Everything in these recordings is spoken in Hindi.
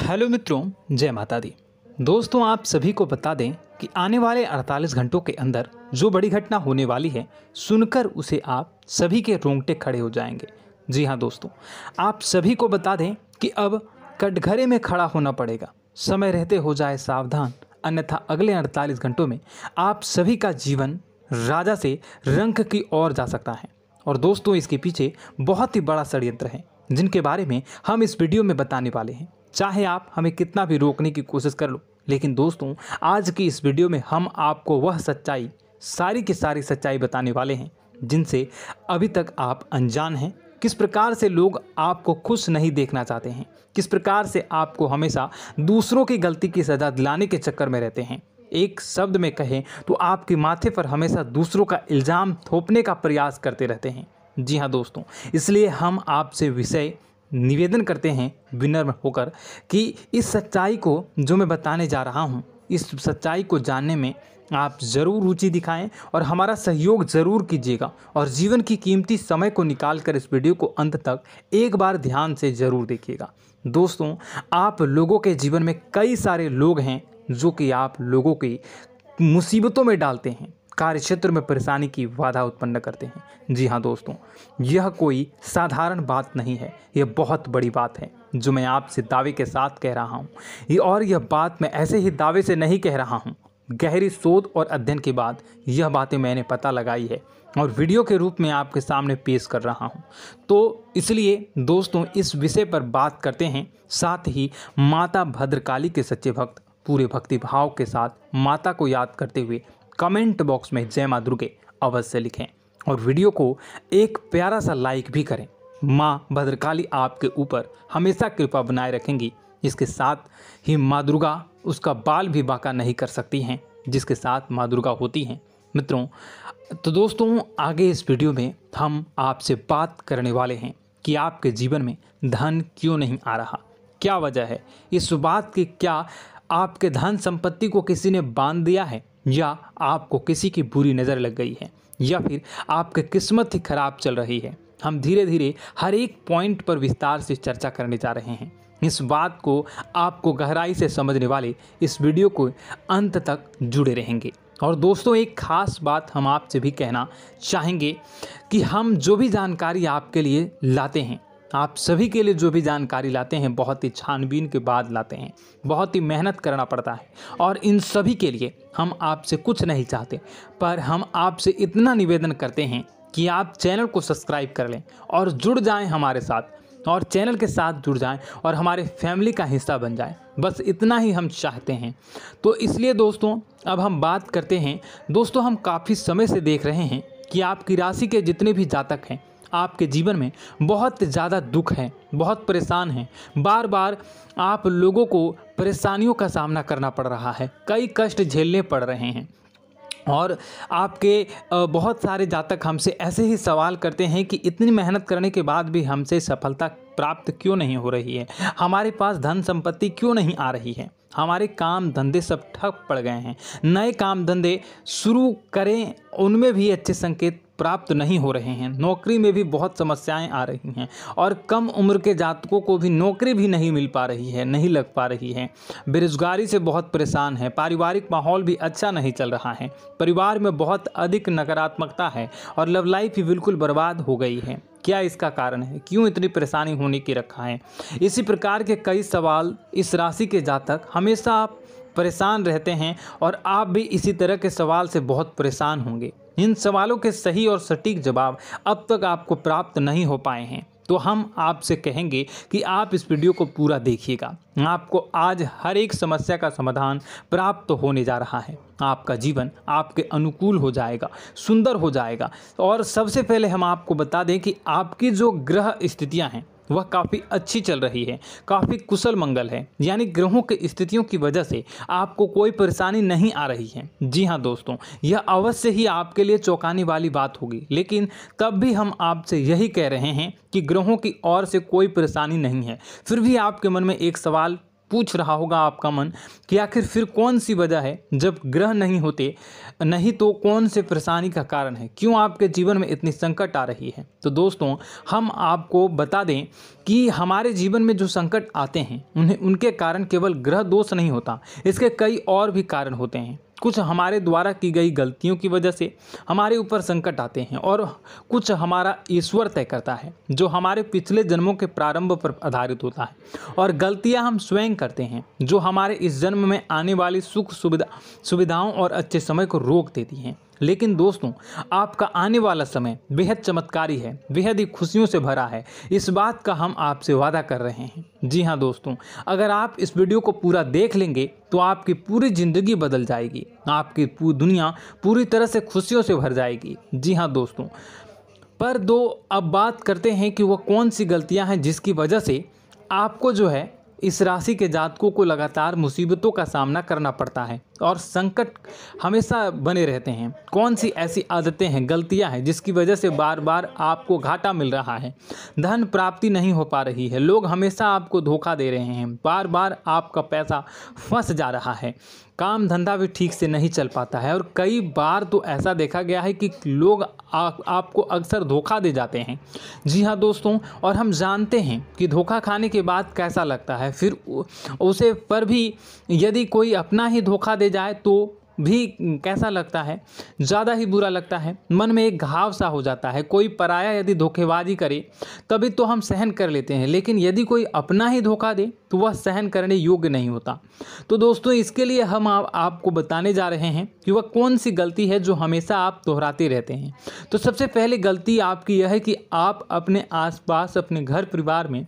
हेलो मित्रों, जय माता दी। दोस्तों, आप सभी को बता दें कि आने वाले 48 घंटों के अंदर जो बड़ी घटना होने वाली है, सुनकर उसे आप सभी के रोंगटे खड़े हो जाएंगे। जी हाँ दोस्तों, आप सभी को बता दें कि अब कटघरे में खड़ा होना पड़ेगा। समय रहते हो जाए सावधान, अन्यथा अगले 48 घंटों में आप सभी का जीवन राजा से रंक की ओर जा सकता है। और दोस्तों, इसके पीछे बहुत ही बड़ा षड्यंत्र है, जिनके बारे में हम इस वीडियो में बताने वाले हैं। चाहे आप हमें कितना भी रोकने की कोशिश कर लो, लेकिन दोस्तों, आज की इस वीडियो में हम आपको वह सच्चाई, सारी की सारी सच्चाई बताने वाले हैं जिनसे अभी तक आप अनजान हैं। किस प्रकार से लोग आपको खुश नहीं देखना चाहते हैं, किस प्रकार से आपको हमेशा दूसरों की गलती की सज़ा दिलाने के चक्कर में रहते हैं। एक शब्द में कहें तो आपके माथे पर हमेशा दूसरों का इल्ज़ाम थोपने का प्रयास करते रहते हैं। जी हाँ दोस्तों, इसलिए हम आपसे विषय निवेदन करते हैं विनम्र होकर कि इस सच्चाई को जो मैं बताने जा रहा हूँ, इस सच्चाई को जानने में आप ज़रूर रुचि दिखाएं और हमारा सहयोग ज़रूर कीजिएगा। और जीवन की कीमती समय को निकाल कर इस वीडियो को अंत तक एक बार ध्यान से ज़रूर देखिएगा। दोस्तों, आप लोगों के जीवन में कई सारे लोग हैं जो कि आप लोगों की मुसीबतों में डालते हैं, कार्य क्षेत्र में परेशानी की बाधा उत्पन्न करते हैं। जी हाँ दोस्तों, यह कोई साधारण बात नहीं है, यह बहुत बड़ी बात है जो मैं आपसे दावे के साथ कह रहा हूँ। यह बात मैं ऐसे ही दावे से नहीं कह रहा हूँ। गहरी शोध और अध्ययन के बाद यह बातें मैंने पता लगाई है और वीडियो के रूप में आपके सामने पेश कर रहा हूँ। तो इसलिए दोस्तों, इस विषय पर बात करते हैं। साथ ही माता भद्रकाली के सच्चे भक्त पूरे भक्ति भाव के साथ माता को याद करते हुए कमेंट बॉक्स में जय मां दुर्गे अवश्य लिखें और वीडियो को एक प्यारा सा लाइक भी करें। मां भद्रकाली आपके ऊपर हमेशा कृपा बनाए रखेंगी। इसके साथ ही मां दुर्गा उसका बाल भी बांका नहीं कर सकती हैं, जिसके साथ मां दुर्गा होती हैं। मित्रों, तो दोस्तों, आगे इस वीडियो में हम आपसे बात करने वाले हैं कि आपके जीवन में धन क्यों नहीं आ रहा, क्या वजह है इस बात की। क्या आपके धन संपत्ति को किसी ने बांध दिया है, या आपको किसी की बुरी नज़र लग गई है, या फिर आपकी किस्मत ही खराब चल रही है। हम धीरे धीरे हर एक पॉइंट पर विस्तार से चर्चा करने जा रहे हैं। इस बात को आपको गहराई से समझने वाले इस वीडियो को अंत तक जुड़े रहेंगे। और दोस्तों, एक खास बात हम आपसे भी कहना चाहेंगे कि हम जो भी जानकारी आपके लिए लाते हैं, आप सभी के लिए जो भी जानकारी लाते हैं, बहुत ही छानबीन के बाद लाते हैं, बहुत ही मेहनत करना पड़ता है। और इन सभी के लिए हम आपसे कुछ नहीं चाहते, पर हम आपसे इतना निवेदन करते हैं कि आप चैनल को सब्सक्राइब कर लें और जुड़ जाएं हमारे साथ, और चैनल के साथ जुड़ जाएं और हमारे फैमिली का हिस्सा बन जाएं। बस इतना ही हम चाहते हैं। तो इसलिए दोस्तों, अब हम बात करते हैं। दोस्तों, हम काफ़ी समय से देख रहे हैं कि आपकी राशि के जितने भी जातक हैं, आपके जीवन में बहुत ज़्यादा दुख है, बहुत परेशान हैं। बार बार आप लोगों को परेशानियों का सामना करना पड़ रहा है, कई कष्ट झेलने पड़ रहे हैं। और आपके बहुत सारे जातक हमसे ऐसे ही सवाल करते हैं कि इतनी मेहनत करने के बाद भी हमसे सफलता प्राप्त क्यों नहीं हो रही है, हमारे पास धन संपत्ति क्यों नहीं आ रही है, हमारे काम धंधे सब ठप पड़ गए हैं, नए काम धंधे शुरू करें उनमें भी अच्छे संकेत प्राप्त नहीं हो रहे हैं, नौकरी में भी बहुत समस्याएं आ रही हैं, और कम उम्र के जातकों को भी नौकरी भी नहीं मिल पा रही है, नहीं लग पा रही है, बेरोजगारी से बहुत परेशान है, पारिवारिक माहौल भी अच्छा नहीं चल रहा है, परिवार में बहुत अधिक नकारात्मकता है, और लव लाइफ भी बिल्कुल बर्बाद हो गई है। क्या इसका कारण है, क्यों इतनी परेशानी होने की रखा है? इसी प्रकार के कई सवाल इस राशि के जातक हमेशा आप परेशान रहते हैं, और आप भी इसी तरह के सवाल से बहुत परेशान होंगे। इन सवालों के सही और सटीक जवाब अब तक आपको प्राप्त नहीं हो पाए हैं, तो हम आपसे कहेंगे कि आप इस वीडियो को पूरा देखिएगा। आपको आज हर एक समस्या का समाधान प्राप्त होने जा रहा है। आपका जीवन आपके अनुकूल हो जाएगा, सुंदर हो जाएगा। और सबसे पहले हम आपको बता दें कि आपकी जो ग्रह स्थितियां हैं वह काफ़ी अच्छी चल रही है, काफ़ी कुशल मंगल है, यानी ग्रहों की स्थितियों की वजह से आपको कोई परेशानी नहीं आ रही है। जी हाँ दोस्तों, यह अवश्य ही आपके लिए चौंकाने वाली बात होगी, लेकिन तब भी हम आपसे यही कह रहे हैं कि ग्रहों की ओर से कोई परेशानी नहीं है। फिर भी आपके मन में एक सवाल पूछ रहा होगा आपका मन कि आखिर फिर कौन सी वजह है, जब ग्रह नहीं होते नहीं तो कौन से परेशानी का कारण है, क्यों आपके जीवन में इतनी संकट आ रही है। तो दोस्तों हम आपको बता दें कि हमारे जीवन में जो संकट आते हैं उनके कारण केवल ग्रह दोष नहीं होता, इसके कई और भी कारण होते हैं। कुछ हमारे द्वारा की गई गलतियों की वजह से हमारे ऊपर संकट आते हैं और कुछ हमारा ईश्वर तय करता है, जो हमारे पिछले जन्मों के प्रारंभ पर आधारित होता है। और गलतियां हम स्वयं करते हैं, जो हमारे इस जन्म में आने वाली सुख सुविधाओं और अच्छे समय को रोक देती हैं। लेकिन दोस्तों आपका आने वाला समय बेहद चमत्कारी है, बेहद ही खुशियों से भरा है, इस बात का हम आपसे वादा कर रहे हैं। जी हाँ दोस्तों, अगर आप इस वीडियो को पूरा देख लेंगे तो आपकी पूरी ज़िंदगी बदल जाएगी, आपकी पूरी दुनिया पूरी तरह से खुशियों से भर जाएगी। जी हाँ दोस्तों, पर अब बात करते हैं कि वह कौन सी गलतियाँ हैं जिसकी वजह से आपको जो है इस राशि के जातकों को लगातार मुसीबतों का सामना करना पड़ता है और संकट हमेशा बने रहते हैं। कौन सी ऐसी आदतें हैं, गलतियां हैं जिसकी वजह से बार बार आपको घाटा मिल रहा है, धन प्राप्ति नहीं हो पा रही है, लोग हमेशा आपको धोखा दे रहे हैं, बार बार आपका पैसा फंस जा रहा है, काम धंधा भी ठीक से नहीं चल पाता है और कई बार तो ऐसा देखा गया है कि लोग आपको अक्सर धोखा दे जाते हैं। जी हाँ दोस्तों, और हम जानते हैं कि धोखा खाने के बाद कैसा लगता है, फिर उसे पर भी यदि कोई अपना ही धोखा दे जाए तो भी कैसा लगता है, ज़्यादा ही बुरा लगता है, मन में एक घाव सा हो जाता है। कोई पराया यदि धोखेबाजी करे तभी तो हम सहन कर लेते हैं, लेकिन यदि कोई अपना ही धोखा दे तो वह सहन करने योग्य नहीं होता। तो दोस्तों इसके लिए हम आपको बताने जा रहे हैं कि वह कौन सी गलती है जो हमेशा आप दोहराते रहते हैं। तो सबसे पहले गलती आपकी यह है कि आप अपने आसपास, अपने घर परिवार में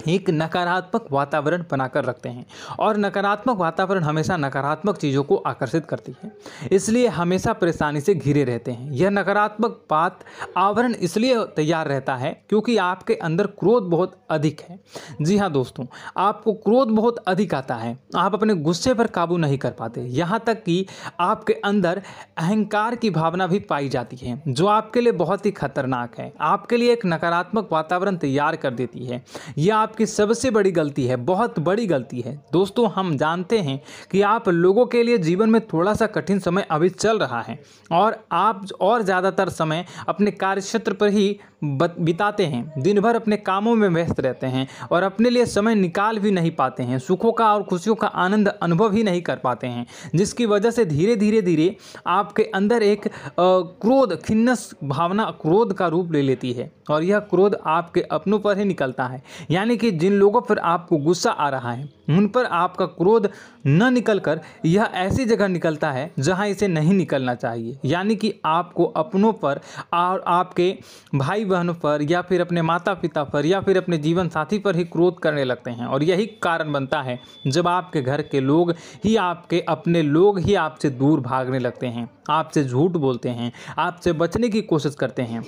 एक नकारात्मक वातावरण बनाकर रखते हैं और नकारात्मक वातावरण हमेशा नकारात्मक चीज़ों को आकर्षित करती है, इसलिए हमेशा परेशानी से घिरे रहते हैं। यह नकारात्मक आवरण इसलिए तैयार रहता है क्योंकि आपके अंदर क्रोध बहुत अधिक है। जी हाँ दोस्तों, आपको क्रोध बहुत अधिक आता है, आप अपने गुस्से पर काबू नहीं कर पाते, यहाँ तक कि आपके अंदर अहंकार की भावना भी पाई जाती है, जो आपके लिए बहुत ही खतरनाक है, आपके लिए एक नकारात्मक वातावरण तैयार कर देती है। यह आपकी सबसे बड़ी गलती है, बहुत बड़ी गलती है। दोस्तों हम जानते हैं कि आप लोगों के लिए जीवन में थोड़ा सा कठिन समय अभी चल रहा है और आप और ज़्यादातर समय अपने कार्यक्षेत्र पर ही बिताते हैं, दिन भर अपने कामों में व्यस्त रहते हैं और अपने लिए समय निकाल भी नहीं पाते हैं, सुखों का और खुशियों का आनंद अनुभव ही नहीं कर पाते हैं, जिसकी वजह से धीरे धीरे आपके अंदर एक क्रोध, खिन्नस भावना क्रोध का रूप ले लेती है और यह क्रोध आपके अपनों पर ही निकलता है। यानी कि जिन लोगों पर आपको गुस्सा आ रहा है उन पर आपका क्रोध न निकलकर यह ऐसी जगह निकलता है जहां इसे नहीं निकलना चाहिए, यानी कि आपको अपनों पर और आपके भाई बहनों पर या फिर अपने माता पिता पर या फिर अपने जीवन साथी पर ही क्रोध करने लगते हैं। और यही कारण बनता है जब आपके घर के लोग ही, आपके अपने लोग ही आपसे दूर भागने लगते हैं, आपसे झूठ बोलते हैं, आपसे बचने की कोशिश करते हैं,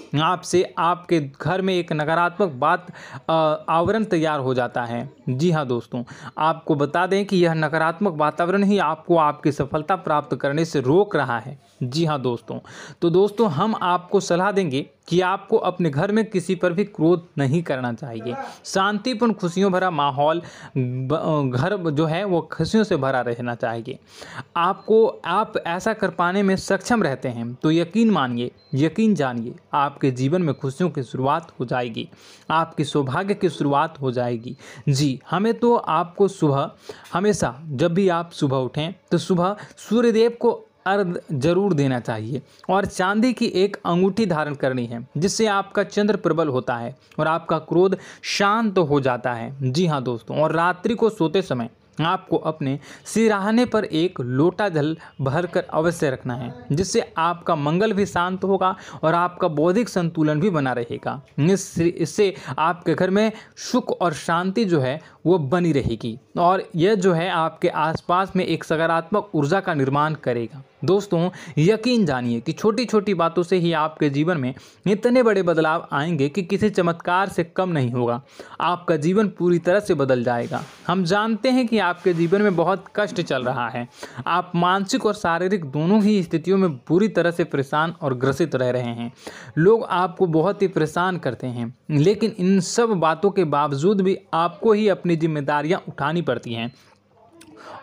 आपके घर में एक नकारात्मक आवरण तैयार हो जाता है। जी हाँ दोस्तों, आपको बता दें कि यह नकारात्मक वातावरण ही आपको आपकी सफलता प्राप्त करने से रोक रहा है। जी हाँ दोस्तों, तो दोस्तों हम आपको सलाह देंगे कि आपको अपने घर में किसी पर भी क्रोध नहीं करना चाहिए। शांतिपूर्ण खुशियों भरा माहौल, घर जो है वो खुशियों से भरा रहना चाहिए। आप ऐसा कर पाने में सक्षम रहते हैं तो यकीन मानिए, यकीन जानिए, आपके जीवन में खुशियों की शुरुआत हो जाएगी, आपकी सौभाग्य की शुरुआत हो जाएगी। जी, हमें तो आपको सुबह, हमेशा जब भी आप सुबह उठें तो सुबह सूर्यदेव को अर्घ जरूर देना चाहिए और चांदी की एक अंगूठी धारण करनी है, जिससे आपका चंद्र प्रबल होता है और आपका क्रोध शांत हो जाता है। जी हाँ दोस्तों, और रात्रि को सोते समय आपको अपने सिरहाने पर एक लोटा जल भरकर अवश्य रखना है, जिससे आपका मंगल भी शांत होगा और आपका बौद्धिक संतुलन भी बना रहेगा। इससे आपके घर में सुख और शांति जो है वो बनी रहेगी और यह जो है आपके आसपास में एक सकारात्मक ऊर्जा का निर्माण करेगा। दोस्तों यकीन जानिए कि छोटी छोटी बातों से ही आपके जीवन में इतने बड़े बदलाव आएंगे कि किसी चमत्कार से कम नहीं होगा। आपका जीवन पूरी तरह से बदल जाएगा। हम जानते हैं कि आपके जीवन में बहुत कष्ट चल रहा है। आप मानसिक और शारीरिक दोनों ही स्थितियों में बुरी तरह से परेशान और ग्रसित रह रहे हैं। लोग आपको बहुत ही परेशान करते हैं, लेकिन इन सब बातों के बावजूद भी आपको ही अपनी जिम्मेदारियां उठानी पड़ती हैं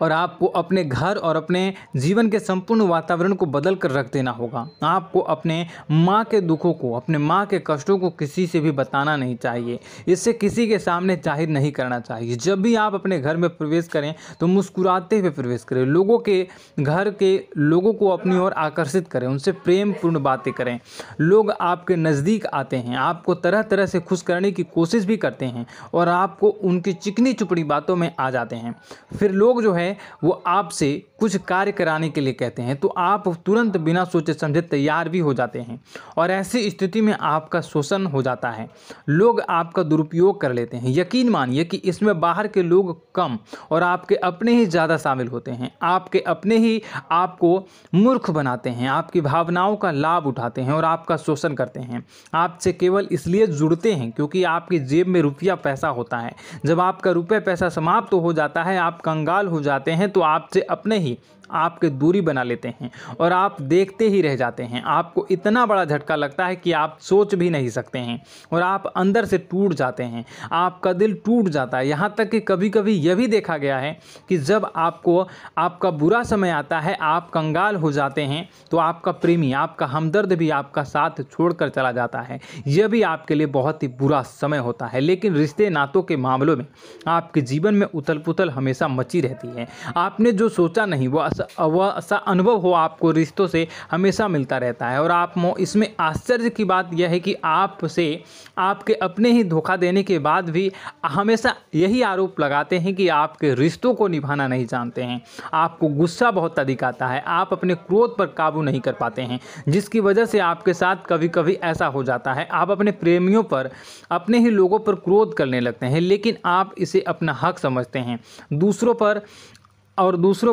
और आपको अपने घर और अपने जीवन के संपूर्ण वातावरण को बदल कर रख देना होगा। आपको अपने माँ के दुखों को, अपने माँ के कष्टों को किसी से भी बताना नहीं चाहिए। इससे किसी के सामने जाहिर नहीं करना चाहिए। जब भी आप अपने घर में प्रवेश करें तो मुस्कुराते हुए प्रवेश करें। लोगों के घर के लोगों को अपनी ओर आकर्षित करें, उनसे प्रेमपूर्ण बातें करें। लोग आपके नज़दीक आते हैं, आपको तरह तरह से खुश करने की कोशिश भी करते हैं और आपको उनकी चिकनी चुपड़ी बातों में आ जाते हैं। फिर लोग जो है वो आपसे कुछ कार्य कराने के लिए कहते हैं तो आप तुरंत बिना सोचे समझे तैयार भी हो जाते हैं और ऐसी स्थिति में आपका शोषण हो जाता है। लोग आपका दुरुपयोग कर लेते हैं। यकीन मानिए कि इसमें बाहर के लोग कम और आपके अपने ही ज़्यादा शामिल होते हैं। आपके अपने ही आपको मूर्ख बनाते हैं, आपकी भावनाओं का लाभ उठाते हैं और आपका शोषण करते हैं। आपसे केवल इसलिए जुड़ते हैं क्योंकि आपकी जेब में रुपया पैसा होता है। जब आपका रुपया पैसा समाप्त हो जाता है, आप कंगाल हो जाते हैं तो आपसे अपने ही आपके दूरी बना लेते हैं और आप देखते ही रह जाते हैं। आपको इतना बड़ा झटका लगता है कि आप सोच भी नहीं सकते हैं और आप अंदर से टूट जाते हैं। आपका दिल टूट जाता है। यहाँ तक कि कभी कभी यह भी देखा गया है कि जब आपको आपका बुरा समय आता है, आप कंगाल हो जाते हैं तो आपका प्रेमी, आपका हमदर्द भी आपका साथ छोड़कर चला जाता है। यह भी आपके लिए बहुत ही बुरा समय होता है। लेकिन रिश्ते नातों के मामलों में आपके जीवन में उथल पुथल हमेशा मची रहती है। आपने जो सोचा नहीं वो ऐसा अनुभव हो आपको रिश्तों से हमेशा मिलता रहता है। और आप इसमें आश्चर्य की बात यह है कि आपसे आपके अपने ही धोखा देने के बाद भी हमेशा यही आरोप लगाते हैं कि आपके रिश्तों को निभाना नहीं जानते हैं। आपको गुस्सा बहुत अधिक आता है, आप अपने क्रोध पर काबू नहीं कर पाते हैं, जिसकी वजह से आपके साथ कभी कभी ऐसा हो जाता है आप अपने प्रेमियों पर, अपने ही लोगों पर क्रोध करने लगते हैं। लेकिन आप इसे अपना हक समझते हैं, दूसरों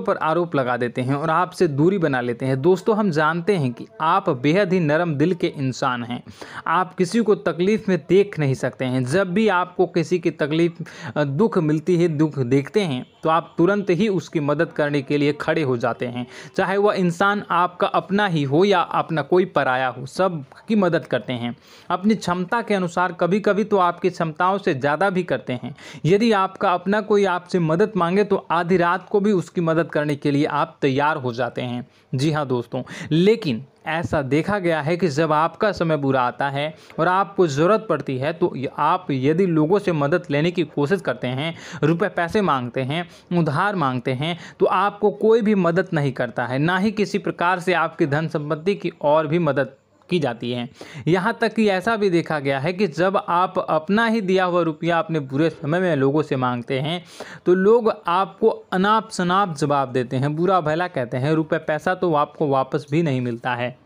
पर आरोप लगा देते हैं और आपसे दूरी बना लेते हैं। दोस्तों हम जानते हैं कि आप बेहद ही नरम दिल के इंसान हैं। आप किसी को तकलीफ़ में देख नहीं सकते हैं। जब भी आपको किसी की तकलीफ़, दुख मिलती है, दुख देखते हैं तो आप तुरंत ही उसकी मदद करने के लिए खड़े हो जाते हैं। चाहे वह इंसान आपका अपना ही हो या अपना कोई पराया हो, सब की मदद करते हैं अपनी क्षमता के अनुसार। कभी कभी तो आपकी क्षमताओं से ज़्यादा भी करते हैं। यदि आपका अपना कोई आपसे मदद मांगे तो आधी रात को भी उसकी मदद करने के लिए आप तैयार हो जाते हैं। जी हाँ दोस्तों, लेकिन ऐसा देखा गया है कि जब आपका समय बुरा आता है और आपको ज़रूरत पड़ती है तो आप यदि लोगों से मदद लेने की कोशिश करते हैं, रुपए पैसे मांगते हैं, उधार मांगते हैं, तो आपको कोई भी मदद नहीं करता है। ना ही किसी प्रकार से आपकी धन संपत्ति की और भी मदद की जाती है। यहाँ तक कि ऐसा भी देखा गया है कि जब आप अपना ही दिया हुआ रुपया अपने बुरे समय में लोगों से मांगते हैं तो लोग आपको अनाप शनाप जवाब देते हैं, बुरा भला कहते हैं। रुपये पैसा तो आपको वापस भी नहीं मिलता है।